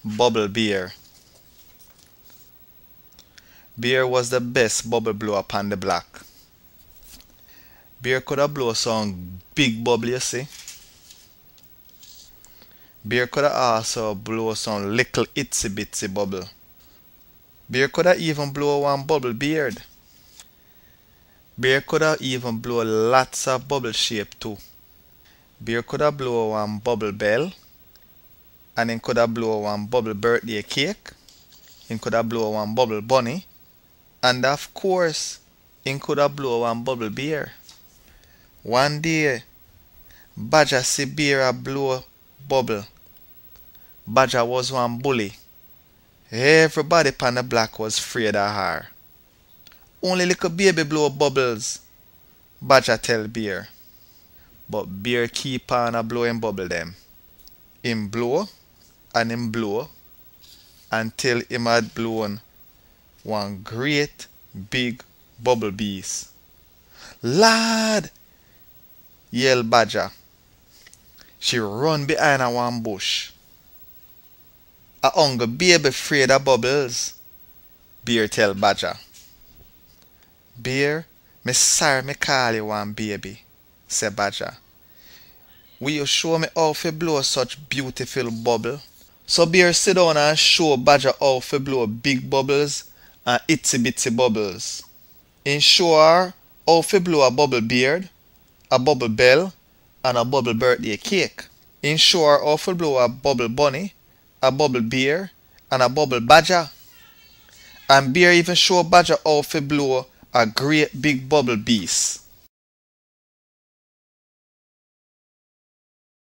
Bubble Bear. Bear was the best bubble blower upon the block. Bear could have blow some big bubble, you see. Bear could have also blow some little itsy bitsy bubble. Bear could have even blow one bubble beard. Bear could have even blow lots of bubble shape too. Bear could have blow one bubble bell, and then could have blow one bubble birthday cake. He could have blow one bubble bunny, and of course, he could have blow one bubble bear. One day, Badger see Bear a blow bubble. Badger was one bully. Everybody upon the block was afraid of her. Only little baby blow bubbles, Badger tell Bear. But Bear keep on a blowing bubble them. Him blow and him blow until him had blown one great big bubble beast. Lad! Yell Badger. She run behind a one bush. A hungry baby afraid of bubbles, Bear tell Badger. Bear, me sorry me call you one baby, say Badger. Will you show me how to blow such beautiful bubble? So Bear sit down and show Badger how to blow big bubbles and itsy bitsy bubbles. He show her how to blow a bubble beard, a bubble bell, and a bubble birthday cake. He show her how to blow a bubble bunny, a bubble bear, and a bubble badger. And Bear even show Badger how to blow a great big bubble beast.